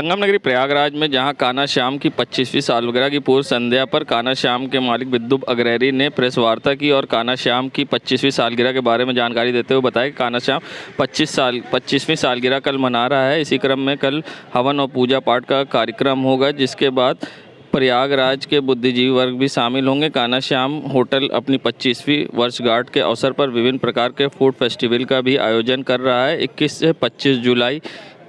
संगम नगरी प्रयागराज में जहां कान्हा श्याम की 25वीं सालगिरह की पूर्व संध्या पर कान्हा श्याम के मालिक विद्युत अग्रहरि ने प्रेस वार्ता की और कान्हा श्याम की 25वीं सालगिरह के बारे में जानकारी देते हुए बताया कि कान्हा श्याम 25वीं सालगिरह कल मना रहा है। इसी क्रम में कल हवन और पूजा पाठ का कार्यक्रम होगा, जिसके बाद प्रयागराज के बुद्धिजीवी वर्ग भी शामिल होंगे। कान्हा श्याम होटल अपनी 25वीं वर्षगांठ के अवसर पर विभिन्न प्रकार के फूड फेस्टिवल का भी आयोजन कर रहा है। 21 से 25 जुलाई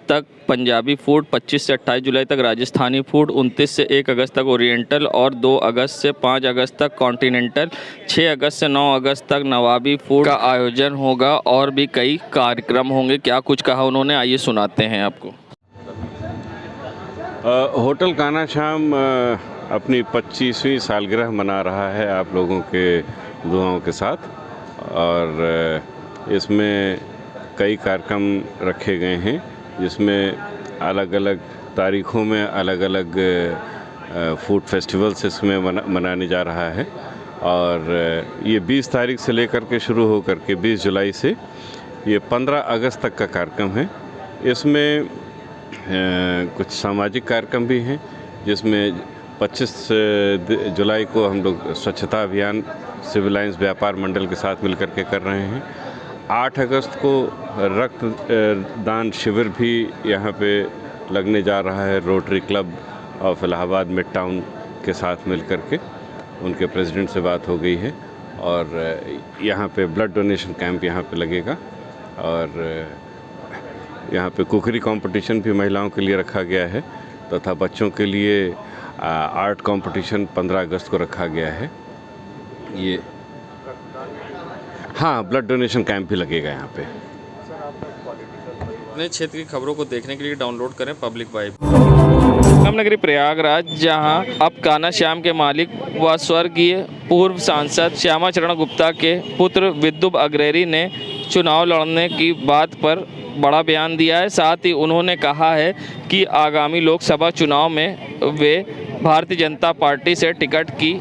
तक पंजाबी फूड, 25 से 28 जुलाई तक राजस्थानी फूड, 29 से 1 अगस्त तक ओरिएंटल और 2 अगस्त से 5 अगस्त तक कॉन्टिनेंटल, 6 अगस्त से 9 अगस्त तक नवाबी फूड का आयोजन होगा और भी कई कार्यक्रम होंगे। क्या कुछ कहा उन्होंने, आइए सुनाते हैं आपको। होटल कान्हा श्याम अपनी 25वीं सालगिरह मना रहा है आप लोगों के दुआओं के साथ, और इसमें कई कार्यक्रम रखे गए हैं, जिसमें अलग अलग तारीख़ों में अलग अलग फूड फेस्टिवल्स इसमें मनाने जा रहा है। और ये 20 तारीख से लेकर के शुरू हो कर के 20 जुलाई से ये 15 अगस्त तक का कार्यक्रम है। इसमें कुछ सामाजिक कार्यक्रम भी हैं, जिसमें 25 जुलाई को हम लोग स्वच्छता अभियान सिविल लाइंस व्यापार मंडल के साथ मिलकर के कर रहे हैं। 8 अगस्त को रक्तदान शिविर भी यहाँ पे लगने जा रहा है। Rotary club of Allahabad mid town के साथ मिलकर के उनके प्रेसिडेंट से बात हो गई है, और यहाँ पे ब्लड डोनेशन कैंप यहाँ पे लगेगा। और यहाँ पे कुकरी कंपटीशन भी महिलाओं के लिए रखा गया है, तथा बच्चों के लिए आर्ट कंपटीशन 15 अगस्त को रखा गया है। ये हाँ, ब्लड डोनेशन कैंप भी लगेगा यहाँ पे। अपने क्षेत्र की खबरों को देखने के लिए डाउनलोड करें पब्लिक वाइब। संगम नगरी प्रयागराज जहां अब कान्हा श्याम के मालिक व स्वर्गीय पूर्व सांसद श्यामाचरण गुप्ता के पुत्र विद्युत अग्रहरि ने चुनाव लड़ने की बात पर बड़ा बयान दिया है। साथ ही उन्होंने कहा है कि आगामी लोकसभा चुनाव में वे भारतीय जनता पार्टी से टिकट की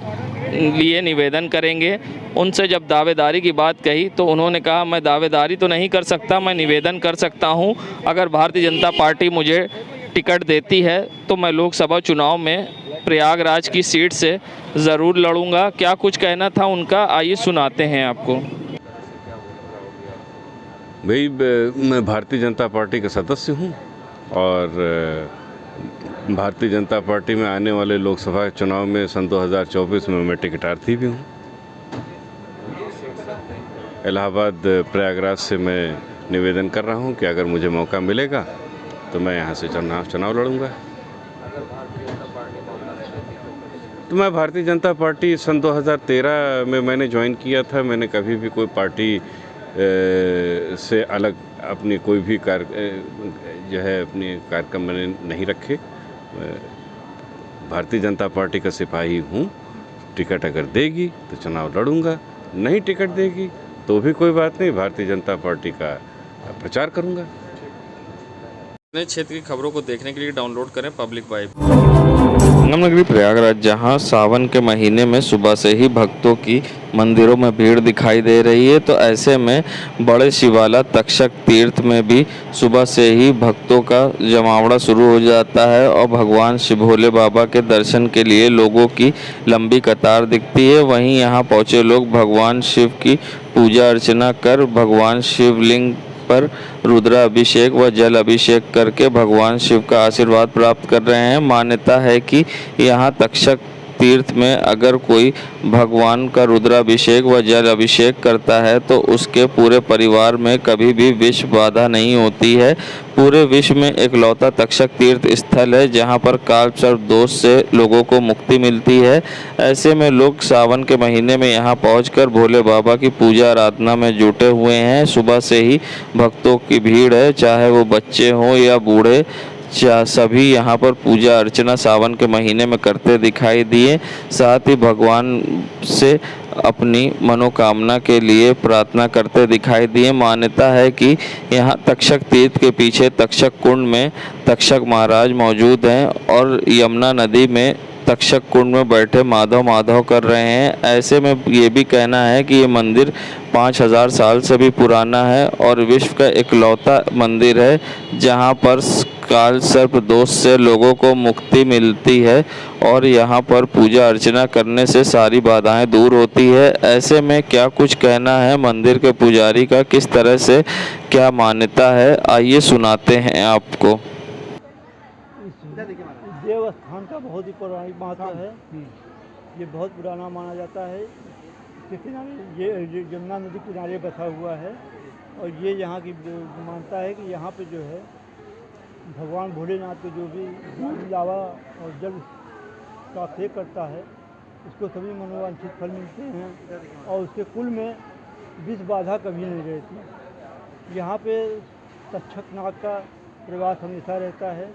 लिए निवेदन करेंगे। उनसे जब दावेदारी की बात कही तो उन्होंने कहा, मैं दावेदारी तो नहीं कर सकता, मैं निवेदन कर सकता हूं। अगर भारतीय जनता पार्टी मुझे टिकट देती है तो मैं लोकसभा चुनाव में प्रयागराज की सीट से ज़रूर लड़ूंगा। क्या कुछ कहना था उनका, आइए सुनाते हैं आपको। भाई, मैं भारतीय जनता पार्टी का सदस्य हूं, और भारतीय जनता पार्टी में आने वाले लोकसभा चुनाव में सन 2024 में मैं टिकटार्थी भी हूं। इलाहाबाद प्रयागराज से मैं निवेदन कर रहा हूं कि अगर मुझे मौका मिलेगा तो मैं यहां से चुनाव लड़ूंगा। तो मैं भारतीय जनता पार्टी सन 2013 में मैंने ज्वाइन किया था। मैंने कभी भी कोई पार्टी से अलग अपनी कोई भी जो है अपने कार्यक्रम मैंने नहीं रखे। भारतीय जनता पार्टी का सिपाही हूँ। टिकट अगर देगी तो चुनाव लड़ूंगा, नहीं टिकट देगी तो भी कोई बात नहीं, भारतीय जनता पार्टी का प्रचार करूंगा। अपने क्षेत्र की खबरों को देखने के लिए डाउनलोड करें पब्लिक वाइब। संगम नगरी प्रयागराज जहां सावन के महीने में सुबह से ही भक्तों की मंदिरों में भीड़ दिखाई दे रही है, तो ऐसे में बड़े शिवाला तक्षक तीर्थ में भी सुबह से ही भक्तों का जमावड़ा शुरू हो जाता है और भगवान शिव भोले बाबा के दर्शन के लिए लोगों की लंबी कतार दिखती है। वहीं यहां पहुंचे लोग भगवान शिव की पूजा अर्चना कर भगवान शिवलिंग पर रुद्राभिषेक व जल अभिषेक करके भगवान शिव का आशीर्वाद प्राप्त कर रहे हैं। मान्यता है कि यहाँ तक्षक तीर्थ में अगर कोई भगवान का रुद्राभिषेक व जल अभिषेक करता है तो उसके पूरे परिवार में कभी भी विष बाधा नहीं होती है। पूरे विश्व में एकलौता तक्षक तीर्थ स्थल है जहां पर काल सर्प दोष से लोगों को मुक्ति मिलती है। ऐसे में लोग सावन के महीने में यहां पहुंचकर भोले बाबा की पूजा आराधना में जुटे हुए हैं। सुबह से ही भक्तों की भीड़ है, चाहे वो बच्चे हों या बूढ़े, सभी यहाँ पर पूजा अर्चना सावन के महीने में करते दिखाई दिए। साथ ही भगवान से अपनी मनोकामना के लिए प्रार्थना करते दिखाई दिए। मान्यता है कि यहाँ तक्षक तीर्थ के पीछे तक्षक कुंड में तक्षक महाराज मौजूद हैं और यमुना नदी में तक्षक कुंड में बैठे माधव माधव कर रहे हैं। ऐसे में ये भी कहना है कि ये मंदिर 5000 साल से भी पुराना है और विश्व का इकलौता मंदिर है जहाँ पर काल सर्प दोष से लोगों को मुक्ति मिलती है और यहाँ पर पूजा अर्चना करने से सारी बाधाएं दूर होती है। ऐसे में क्या कुछ कहना है मंदिर के पुजारी का, किस तरह से क्या मान्यता है, आइए सुनाते हैं आपको। देवस्थान का बहुत ही पौराणिक महत्व है। ये बहुत पुराना माना जाता है। इसके किनारे ये यमुना नदी किनारे बसा हुआ है और ये यहाँ की मानता है कि यहाँ पे जो है भगवान भोलेनाथ को जो भी लावा और जल का अभिषेक करता है उसको सभी मनोवांछित फल मिलते हैं और उसके कुल में विष बाधा कभी नहीं रहती। यहाँ पे तक्षक नाग का प्रवास हमेशा रहता है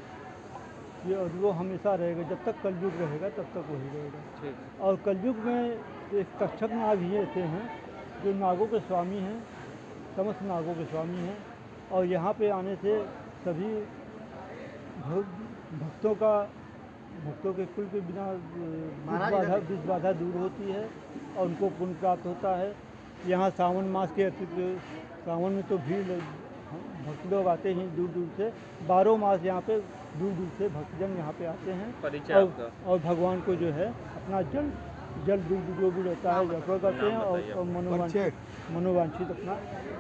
ये और वो हमेशा रहेगा जब तक कलयुग रहेगा तब तक वही रहेगा। और कलयुग में एक तक्षक नाग ही ऐसे हैं जो नागों के स्वामी हैं, समस्त नागों के स्वामी हैं और यहाँ पे आने से सभी भक्तों के कुल के बिना विष बाधा दूर होती है और उनको पुण्य प्राप्त होता है। यहाँ सावन मास के अतिरिक्त सावन में तो भीड़ भक्त लोग आते हैं दूर दूर से, 12 मास यहाँ पे दूर दूर से भक्तजन यहाँ पे आते हैं और भगवान को जो है अपना जल जो भी रहता है अर्पण करते हैं और मनोवांछित अपना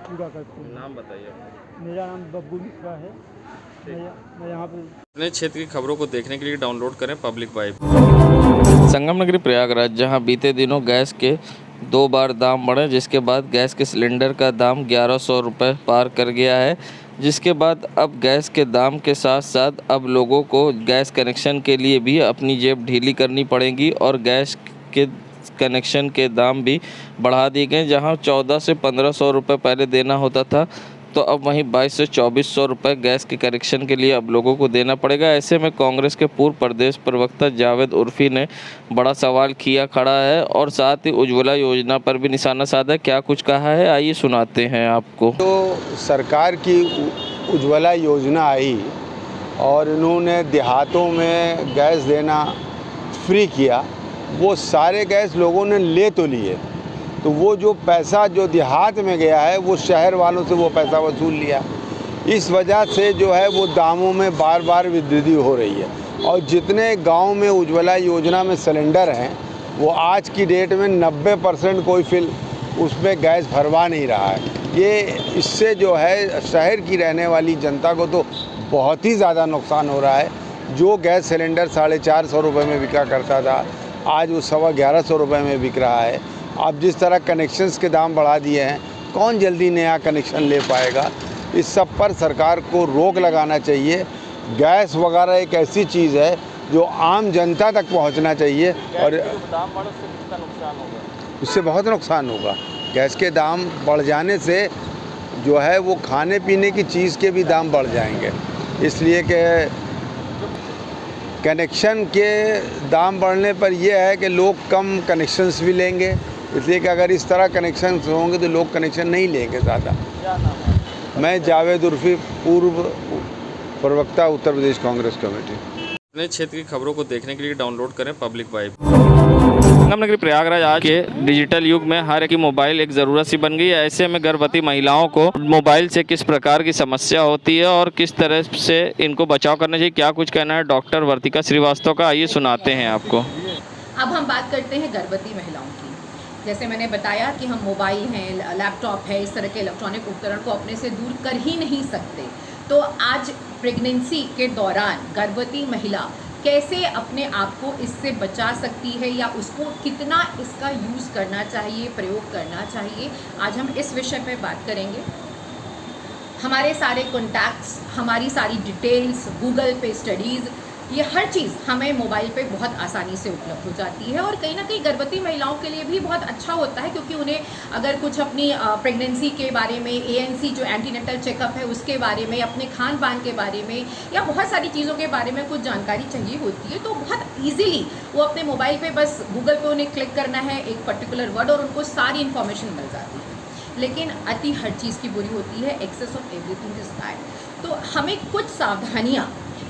पूरा करते हैं। नाम बताइए। मेरा नाम बब्बू मिश्रा है। मैं यहाँ पे अपने क्षेत्र की खबरों को देखने के लिए डाउनलोड करें पब्लिक वाइब। संगम नगरी प्रयागराज, जहां बीते दिनों गैस के 2 बार दाम बढ़े, जिसके बाद गैस के सिलेंडर का दाम 1100 रुपये पार कर गया है, जिसके बाद अब गैस के दाम के साथ साथ अब लोगों को गैस कनेक्शन के लिए भी अपनी जेब ढीली करनी पड़ेगी और गैस के कनेक्शन के दाम भी बढ़ा दिए गए। जहां 1400 से 1500 रुपये पहले देना होता था तो अब वहीं 2200 से 2400 रुपये गैस के कनेक्शन के लिए अब लोगों को देना पड़ेगा। ऐसे में कांग्रेस के पूर्व प्रदेश प्रवक्ता जावेद उर्फी ने बड़ा सवाल किया खड़ा है और साथ ही उज्ज्वला योजना पर भी निशाना साधा। क्या कुछ कहा है, आइए सुनाते हैं आपको। तो सरकार की उज्ज्वला योजना आई और इन्होंने देहातों में गैस देना फ्री किया, वो सारे गैस लोगों ने ले तो लिए, तो वो जो पैसा जो देहात में गया है वो शहर वालों से वो पैसा वसूल लिया। इस वजह से जो है वो दामों में बार बार वृद्धि हो रही है और जितने गांव में उज्ज्वला योजना में सिलेंडर हैं वो आज की डेट में 90% कोई फिल उसमें गैस भरवा नहीं रहा है। ये इससे जो है शहर की रहने वाली जनता को तो बहुत ही ज़्यादा नुकसान हो रहा है। जो गैस सिलेंडर 450 रुपये में बिका करता था आज वो 1150 रुपये में बिक रहा है। अब जिस तरह कनेक्शंस के दाम बढ़ा दिए हैं, कौन जल्दी नया कनेक्शन ले पाएगा? इस सब पर सरकार को रोक लगाना चाहिए। गैस वगैरह एक ऐसी चीज़ है जो आम जनता तक पहुंचना चाहिए और दाम बढ़ने से कितना नुकसान होगा? उससे बहुत नुकसान होगा। गैस के दाम बढ़ जाने से जो है वो खाने पीने की चीज़ के भी दाम बढ़ जाएंगे, इसलिए कि कनेक्शन के दाम बढ़ने पर यह है कि लोग कम कनेक्शंस भी लेंगे, इसलिए कि अगर इस तरह कनेक्शन होंगे तो लोग कनेक्शन नहीं लेंगे ज़्यादा। मैं जावेद उर्फी, पूर्व प्रवक्ता, उत्तर प्रदेश कांग्रेस कमेटी। अपने क्षेत्र की खबरों को देखने के लिए डाउनलोड करें पब्लिक वाइब। संगम नगरी प्रयागराज आज के डिजिटल युग में हर एक की मोबाइल एक ज़रूरत सी बन गई है। ऐसे में गर्भवती महिलाओं को मोबाइल से किस प्रकार की समस्या होती है और किस तरह से इनको बचाव करना चाहिए, क्या कुछ कहना है डॉक्टर वर्तिका श्रीवास्तव का, आइए सुनाते हैं आपको। अब हम बात करते हैं गर्भवती महिलाओं की। जैसे मैंने बताया कि हम मोबाइल हैं, लैपटॉप है, इस तरह के इलेक्ट्रॉनिक उपकरण को अपने से दूर कर ही नहीं सकते। तो आज प्रेगनेंसी के दौरान गर्भवती महिला कैसे अपने आप को इससे बचा सकती है या उसको कितना इसका यूज़ करना चाहिए, प्रयोग करना चाहिए, आज हम इस विषय पे बात करेंगे। हमारे सारे कॉन्टैक्ट्स, हमारी सारी डिटेल्स, गूगल पे स्टडीज़, ये हर चीज़ हमें मोबाइल पे बहुत आसानी से उपलब्ध हो जाती है और कहीं ना कहीं गर्भवती महिलाओं के लिए भी बहुत अच्छा होता है, क्योंकि उन्हें अगर कुछ अपनी प्रेगनेंसी के बारे में, ANC जो एंटीनेटल चेकअप है उसके बारे में, अपने खान पान के बारे में या बहुत सारी चीज़ों के बारे में कुछ जानकारी चाहिए होती है, तो बहुत ईजीली वो अपने मोबाइल पे बस गूगल पे उन्हें क्लिक करना है एक पर्टिकुलर वर्ड और उनको सारी इन्फॉर्मेशन मिल जाती है। लेकिन अति हर चीज़ की बुरी होती है, excess of everything is bad. तो हमें कुछ सावधानियाँ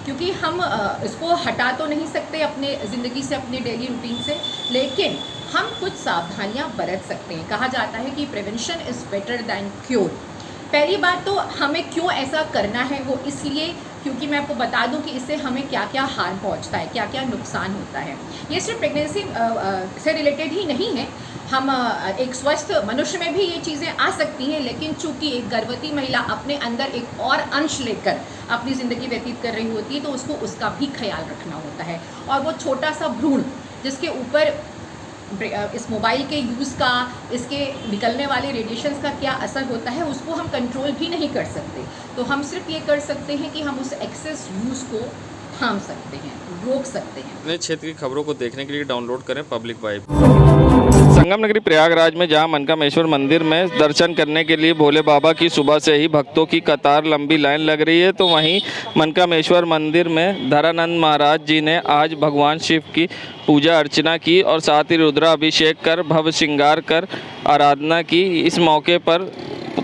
क्योंकि हम इसको हटा तो नहीं सकते अपने ज़िंदगी से, अपने डेली रूटीन से, लेकिन हम कुछ सावधानियां बरत सकते हैं। कहा जाता है कि prevention is better than cure. पहली बात तो हमें क्यों ऐसा करना है, वो इसलिए क्योंकि मैं आपको बता दूं कि इससे हमें क्या क्या हार्म पहुंचता है, क्या क्या नुकसान होता है। ये सिर्फ प्रेगनेंसी से रिलेटेड ही नहीं है, हम एक स्वस्थ मनुष्य में भी ये चीज़ें आ सकती हैं, लेकिन चूंकि एक गर्भवती महिला अपने अंदर एक और अंश लेकर अपनी ज़िंदगी व्यतीत कर रही होती है, तो उसको उसका भी ख्याल रखना होता है। और वो छोटा सा भ्रूण जिसके ऊपर इस मोबाइल के यूज़ का, इसके निकलने वाले रेडिएशंस का क्या असर होता है, उसको हम कंट्रोल भी नहीं कर सकते। तो हम सिर्फ ये कर सकते हैं कि हम उस एक्सेस यूज़ को थाम सकते हैं, रोक सकते हैं। अपने क्षेत्र की खबरों को देखने के लिए डाउनलोड करें पब्लिक वाइब। संगम नगरी प्रयागराज में जहां मनकामेश्वर मंदिर में दर्शन करने के लिए भोले बाबा की सुबह से ही भक्तों की कतार लंबी लाइन लग रही है, तो वहीं मनकामेश्वर मंदिर में धरानंद महाराज जी ने आज भगवान शिव की पूजा अर्चना की और साथ ही रुद्राभिषेक कर भव्य श्रृंगार कर आराधना की। इस मौके पर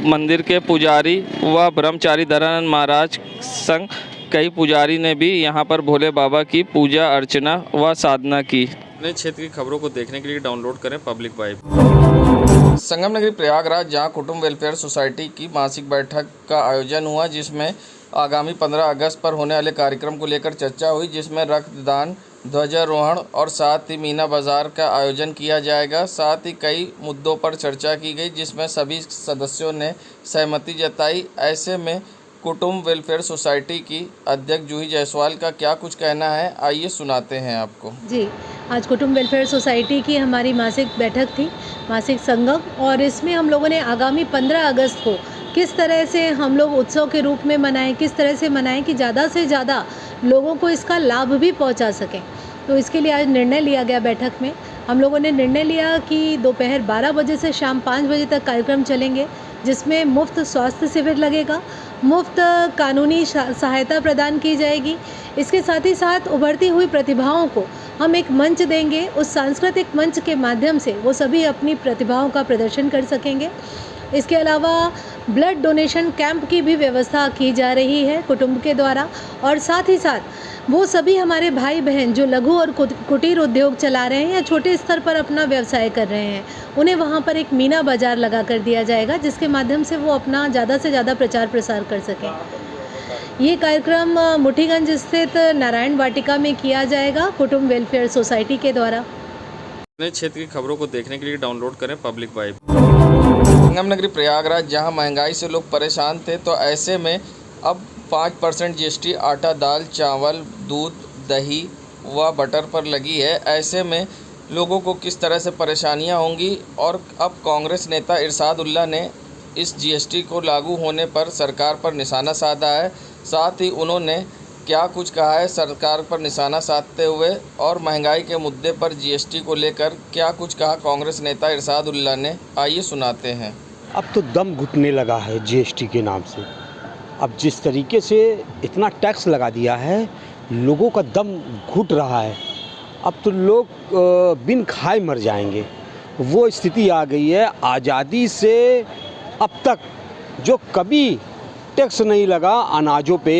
मंदिर के पुजारी व ब्रह्मचारी धरानंद महाराज संग कई पुजारी ने भी यहां पर भोले बाबा की पूजा अर्चना व साधना की। अपने क्षेत्र की खबरों को देखने के लिए डाउनलोड करें पब्लिक वाइब। संगम नगरी प्रयागराज जहां कुटुंब वेलफेयर सोसाइटी की मासिक बैठक का आयोजन हुआ, जिसमें आगामी 15 अगस्त पर होने वाले कार्यक्रम को लेकर चर्चा हुई, जिसमें रक्तदान, ध्वजारोहण और साथ ही मीना बाजार का आयोजन किया जाएगा। साथ ही कई मुद्दों पर चर्चा की गई, जिसमें सभी सदस्यों ने सहमति जताई। ऐसे में कुटुंब वेलफेयर सोसाइटी की अध्यक्ष जूही जायसवाल का क्या कुछ कहना है, आइए सुनाते हैं आपको। जी, आज कुटुंब वेलफेयर सोसाइटी की हमारी मासिक बैठक थी, मासिक संगम, और इसमें हम लोगों ने आगामी 15 अगस्त को किस तरह से हम लोग उत्सव के रूप में मनाएं, किस तरह से मनाएं कि ज़्यादा से ज़्यादा लोगों को इसका लाभ भी पहुंचा सकें। तो इसके लिए आज निर्णय लिया गया। बैठक में हम लोगों ने निर्णय लिया कि दोपहर 12 बजे से शाम 5 बजे तक कार्यक्रम चलेंगे, जिसमें मुफ्त स्वास्थ्य शिविर लगेगा, मुफ्त कानूनी सहायता प्रदान की जाएगी। इसके साथ ही साथ उभरती हुई प्रतिभाओं को हम एक मंच देंगे, उस सांस्कृतिक मंच के माध्यम से वो सभी अपनी प्रतिभाओं का प्रदर्शन कर सकेंगे। इसके अलावा ब्लड डोनेशन कैंप की भी व्यवस्था की जा रही है कुटुंब के द्वारा, और साथ ही साथ वो सभी हमारे भाई बहन जो लघु और कुटीर उद्योग चला रहे हैं या छोटे स्तर पर अपना व्यवसाय कर रहे हैं, उन्हें वहाँ पर एक मीना बाज़ार लगा कर दिया जाएगा, जिसके माध्यम से वो अपना ज़्यादा से ज़्यादा प्रचार प्रसार कर सकें। ये कार्यक्रम मुठीगंज स्थित नारायण वाटिका में किया जाएगा कुटुंब वेलफेयर सोसाइटी के द्वारा। अपने क्षेत्र की खबरों को देखने के लिए डाउनलोड करें पब्लिक वाइब। संगम नगरी प्रयागराज जहां महंगाई से लोग परेशान थे, तो ऐसे में अब 5% GST आटा, दाल, चावल, दूध, दही व बटर पर लगी है। ऐसे में लोगों को किस तरह से परेशानियां होंगी, और अब कांग्रेस नेता इरशाद उल्लाह ने इस GST को लागू होने पर सरकार पर निशाना साधा है। साथ ही उन्होंने क्या कुछ कहा है सरकार पर निशाना साधते हुए, और महंगाई के मुद्दे पर GST को लेकर क्या कुछ कहा कांग्रेस नेता इरशाद उल्लाह ने, आइए सुनाते हैं। अब तो दम घुटने लगा है GST के नाम से। अब जिस तरीके से इतना टैक्स लगा दिया है, लोगों का दम घुट रहा है। अब तो लोग बिन खाए मर जाएंगे, वो स्थिति आ गई है। आज़ादी से अब तक जो कभी टैक्स नहीं लगा अनाजों पे,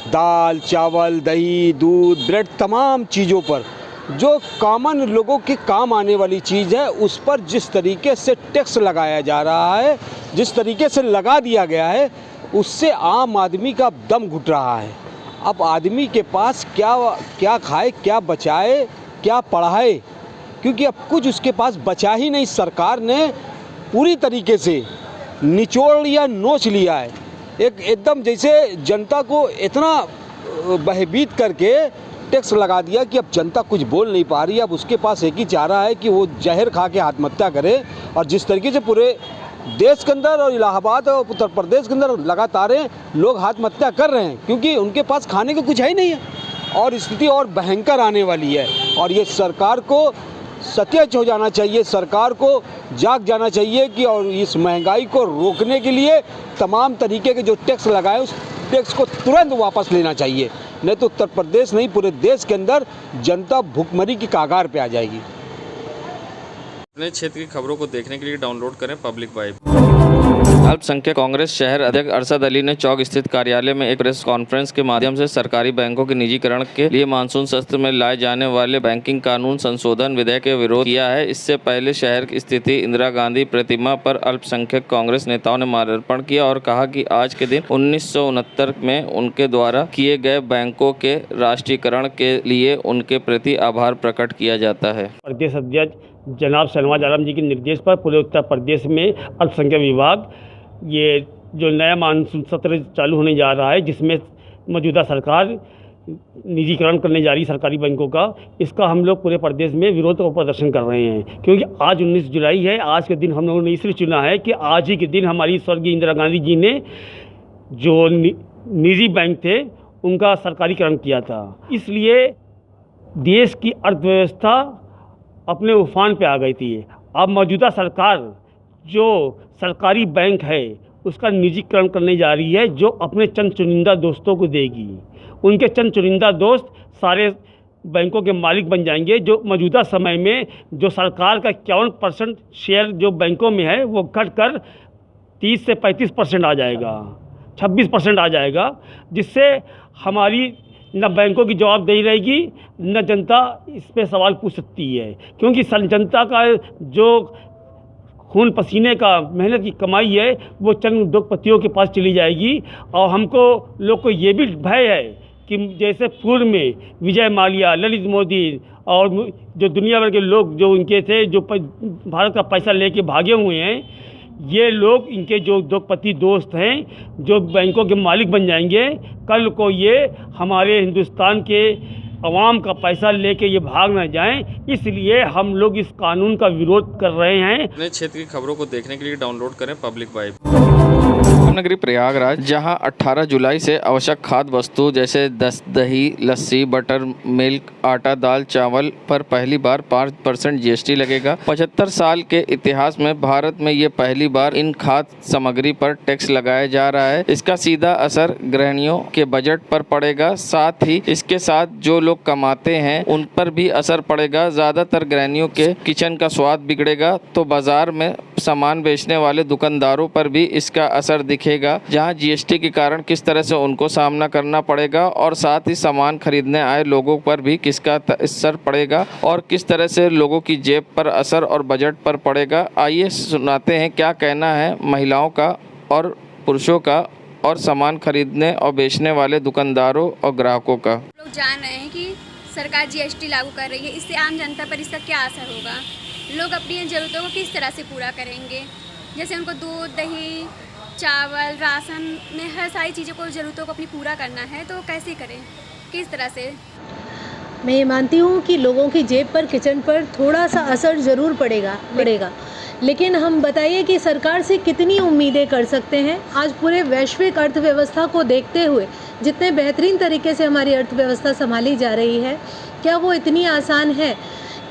दाल, चावल, दही, दूध, ब्रेड, तमाम चीज़ों पर, जो कॉमन लोगों के काम आने वाली चीज़ है, उस पर जिस तरीके से टैक्स लगाया जा रहा है, जिस तरीके से लगा दिया गया है, उससे आम आदमी का दम घुट रहा है। अब आदमी के पास क्या खाए, क्या बचाए, क्या पढ़ाए, क्योंकि अब कुछ उसके पास बचा ही नहीं। सरकार ने पूरी तरीके से निचोड़ लिया, नोच लिया है। एकदम जैसे जनता को इतना भयभीत करके टैक्स लगा दिया कि अब जनता कुछ बोल नहीं पा रही। अब उसके पास एक ही चारा है कि वो जहर खा के आत्महत्या करे। और जिस तरीके से पूरे देश के अंदर और इलाहाबाद और उत्तर प्रदेश के अंदर लगातार लोग आत्महत्या कर रहे हैं, क्योंकि उनके पास खाने को कुछ है ही नहीं है, और स्थिति और भयंकर आने वाली है। और ये सरकार को सचेत हो जाना चाहिए, सरकार को जाग जाना चाहिए कि और इस महंगाई को रोकने के लिए तमाम तरीके के जो टैक्स लगाए, उस टैक्स को तुरंत वापस लेना चाहिए। नहीं तो उत्तर प्रदेश नहीं, पूरे देश के अंदर जनता भूखमरी की कगार पे आ जाएगी। अपने क्षेत्र की खबरों को देखने के लिए डाउनलोड करें पब्लिक वाइब। अल्पसंख्यक कांग्रेस शहर अध्यक्ष अरशद अली ने चौक स्थित कार्यालय में एक प्रेस कॉन्फ्रेंस के माध्यम से सरकारी बैंकों के निजीकरण के लिए मानसून सत्र में लाए जाने वाले बैंकिंग कानून संशोधन विधेयक का विरोध किया है। इससे पहले शहर की स्थित इंदिरा गांधी प्रतिमा पर अल्पसंख्यक कांग्रेस नेताओं ने माल्यार्पण किया और कहा कि आज के दिन 1969 में उनके द्वारा किए गए बैंकों के राष्ट्रीयकरण के लिए उनके प्रति आभार प्रकट किया जाता है। प्रदेश अध्यक्ष जनाब शहनवाज आलम जी के निर्देश पर पूरे उत्तर प्रदेश में अल्पसंख्यक विभाग ये जो नया मानसून सत्र चालू होने जा रहा है, जिसमें मौजूदा सरकार निजीकरण करने जा रही है सरकारी बैंकों का, इसका हम लोग पूरे प्रदेश में विरोध और प्रदर्शन कर रहे हैं। क्योंकि आज 19 जुलाई है। आज के दिन हम लोगों ने इसलिए चुना है कि आज ही के दिन हमारी स्वर्गीय इंदिरा गांधी जी ने जो निजी बैंक थे उनका सरकारीकरण किया था। इसलिए देश की अर्थव्यवस्था अपने उफान पे आ गई थी। अब मौजूदा सरकार जो सरकारी बैंक है उसका निजीकरण करने जा रही है, जो अपने चंद चुनिंदा दोस्तों को देगी। उनके चंद चुनिंदा दोस्त सारे बैंकों के मालिक बन जाएंगे। जो मौजूदा समय में जो सरकार का 51% शेयर जो बैंकों में है वो घट कर 30 से 35% आ जाएगा, 26% आ जाएगा, जिससे हमारी न बैंकों की जवाबदेही रहेगी न जनता इस पे सवाल पूछ सकती है। क्योंकि जनता का जो खून पसीने का मेहनत की कमाई है वो चंद उद्योगपतियों के पास चली जाएगी। और हमको लोग को ये भी भय है कि जैसे पूर्व में विजय माल्या, ललित मोदी और जो दुनिया भर के लोग जो इनके थे, जो भारत का पैसा लेके भागे हुए हैं, ये लोग इनके जो उद्योगपति दोस्त हैं जो बैंकों के मालिक बन जाएंगे, कल को ये हमारे हिंदुस्तान के अवाम का पैसा लेके ये भाग न जाएं। इसलिए हम लोग इस कानून का विरोध कर रहे हैं। अपने क्षेत्र की खबरों को देखने के लिए डाउनलोड करें पब्लिक वाइब। नगरी प्रयागराज, जहां 18 जुलाई से आवश्यक खाद्य वस्तु जैसे दही, लस्सी, बटर, मिल्क, आटा, दाल, चावल पर पहली बार 5% GST लगेगा। 75 साल के इतिहास में भारत में ये पहली बार इन खाद्य सामग्री पर टैक्स लगाया जा रहा है। इसका सीधा असर गृहिणियों के बजट पर पड़ेगा, साथ ही इसके साथ जो लोग कमाते हैं उन पर भी असर पड़ेगा। ज़्यादातर गृहिणियों के किचन का स्वाद बिगड़ेगा तो बाजार में सामान बेचने वाले दुकानदारों पर भी इसका असर दिखेगा, जहां GST के कारण किस तरह से उनको सामना करना पड़ेगा और साथ ही सामान खरीदने आए लोगों पर भी किसका असर पड़ेगा और किस तरह से लोगों की जेब पर असर और बजट पर पड़ेगा। आइए सुनाते हैं क्या कहना है महिलाओं का और पुरुषों का और सामान खरीदने और बेचने वाले दुकानदारों और ग्राहकों का। लोग जान रहे हैं कि सरकार GST लागू कर रही है, इससे आम जनता पर इसका क्या असर होगा, लोग अपनी ज़रूरतों को किस तरह से पूरा करेंगे। जैसे उनको दूध, दही, चावल, राशन में हर सारी चीज़ों को ज़रूरतों को अपनी पूरा करना है, तो कैसे करें, किस तरह से। मैं ये मानती हूँ कि लोगों की जेब पर, किचन पर थोड़ा सा असर ज़रूर पड़ेगा, लेकिन हम बताइए कि सरकार से कितनी उम्मीदें कर सकते हैं। आज पूरे वैश्विक अर्थव्यवस्था को देखते हुए जितने बेहतरीन तरीके से हमारी अर्थव्यवस्था संभाली जा रही है, क्या वो इतनी आसान है?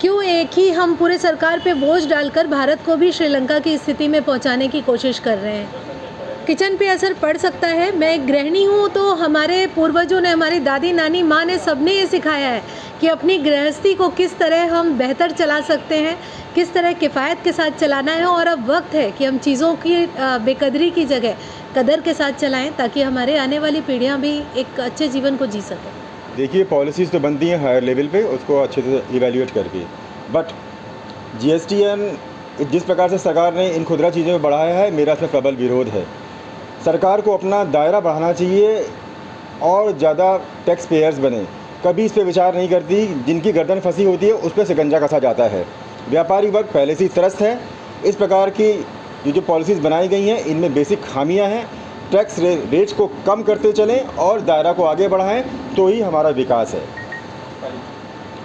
क्यों एक ही हम पूरे सरकार पे बोझ डालकर भारत को भी श्रीलंका की स्थिति में पहुंचाने की कोशिश कर रहे हैं? किचन पे असर पड़ सकता है। मैं एक गृहिणी हूँ, तो हमारे पूर्वजों ने, हमारी दादी, नानी, माँ ने, सबने ये सिखाया है कि अपनी गृहस्थी को किस तरह हम बेहतर चला सकते हैं, किस तरह किफ़ायत के साथ चलाना है। और अब वक्त है कि हम चीज़ों की बेकदरी की जगह कदर के साथ चलाएं, ताकि हमारे आने वाली पीढ़ियाँ भी एक अच्छे जीवन को जी सकें। देखिए, पॉलिसीज़ तो बनती हैं हायर लेवल पे, उसको अच्छे से इवैल्यूएट करके, बट GST जिस प्रकार से सरकार ने इन खुदरा चीज़ों में बढ़ाया है, मेरा इसमें प्रबल विरोध है। सरकार को अपना दायरा बढ़ाना चाहिए और ज़्यादा टैक्स पेयर्स बने। कभी इस पे विचार नहीं करती, जिनकी गर्दन फंसी होती है उस पर शिकंजा कसा जाता है। व्यापारी वर्ग पहले से ही त्रस्त है। इस प्रकार की जो पॉलिसीज़ बनाई गई हैं इनमें बेसिक खामियां हैं। टैक्स रेट्स को कम करते चलें और दायरा को आगे बढ़ाएं, तो ही हमारा विकास है।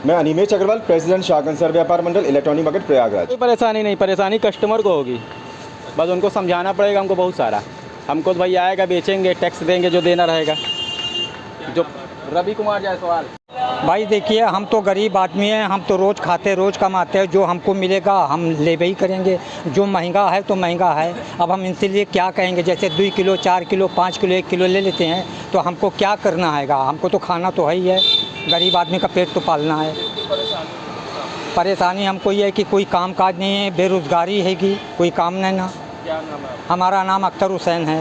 मैं अनिमेश अग्रवाल, प्रेसिडेंट शाकंसर व्यापार मंडल, इलेक्ट्रॉनिक मार्केट, प्रयागराज। कोई परेशानी नहीं, परेशानी कस्टमर को होगी, बस उनको समझाना पड़ेगा हमको बहुत सारा। हमको तो भाई आएगा, बेचेंगे, टैक्स देंगे, जो देना रहेगा। जो रवि कुमार जायसवाल। भाई देखिए, हम तो गरीब आदमी हैं, हम तो रोज़ खाते, रोज़ कमाते हैं। जो हमको मिलेगा हम ले ही करेंगे। जो महंगा है तो महंगा है। अब हम इनसे लिए क्या कहेंगे? जैसे 2 किलो, 4 किलो, 5 किलो, 1 किलो ले लेते हैं, तो हमको क्या करना हैगा? हमको तो खाना तो है ही है, गरीब आदमी का पेट तो पालना है। परेशानी हमको ये है कि कोई काम काज नहीं है, बेरोज़गारी हैगी, कोई काम नहीं ना। क्या नाम है आपका? हमारा नाम अख्तर हुसैन है।